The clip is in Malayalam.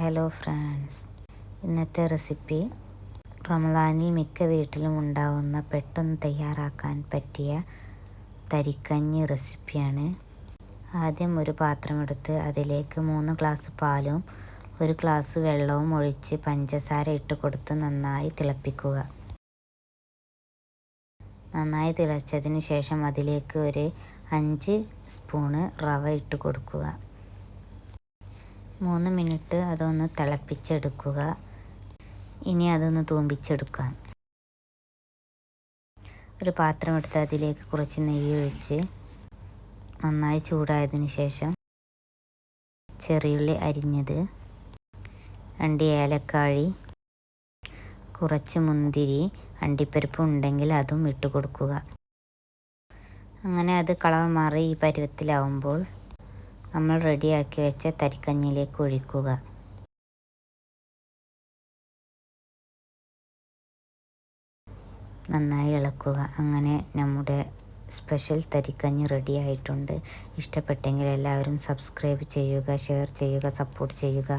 ഹലോ ഫ്രണ്ട്സ്, ഇന്നത്തെ റെസിപ്പി റമദാനിൽ മിക്ക വീട്ടിലും ഉണ്ടാവുന്ന പെട്ടെന്ന് തയ്യാറാക്കാൻ പറ്റിയ തരിക്കഞ്ഞി റെസിപ്പിയാണ്. ആദ്യം ഒരു പാത്രമെടുത്ത് അതിലേക്ക് 3 ഗ്ലാസ് പാലും 1 ഗ്ലാസ് വെള്ളവും ഒഴിച്ച് പഞ്ചസാര ഇട്ട് കൊടുത്ത് നന്നായി തിളപ്പിക്കുക. നന്നായി തിളച്ചതിന് ശേഷം അതിലേക്ക് ഒരു 5 സ്പൂണ് റവ ഇട്ട് കൊടുക്കുക. 3 മിനിറ്റ് അതൊന്ന് തിളപ്പിച്ചെടുക്കുക. ഇനി അതൊന്ന് തൂമ്പിച്ചെടുക്കാം. ഒരു പാത്രം എടുത്ത് അതിലേക്ക് കുറച്ച് നെയ്യ് ഒഴിച്ച് നന്നായി ചൂടായതിന് ശേഷം ചെറിയുള്ളി അരിഞ്ഞത്, 2 ഏലക്കാഴി, കുറച്ച് മുന്തിരി, അണ്ടിപ്പരിപ്പ് ഉണ്ടെങ്കിൽ അതും ഇട്ട് കൊടുക്കുക. അങ്ങനെ അത് കളർ മാറി ഈ പരുവത്തിലാവുമ്പോൾ നമ്മൾ റെഡിയാക്കി വെച്ച തരിക്കഞ്ഞിയിലേക്ക് ഒഴിക്കുക. നന്നായി ഇളക്കുക. അങ്ങനെ നമ്മുടെ സ്പെഷ്യൽ തരിക്കഞ്ഞി റെഡി ആയിട്ടുണ്ട്. ഇഷ്ടപ്പെട്ടെങ്കിൽ എല്ലാവരും സബ്സ്ക്രൈബ് ചെയ്യുക, ഷെയർ ചെയ്യുക, സപ്പോർട്ട് ചെയ്യുക.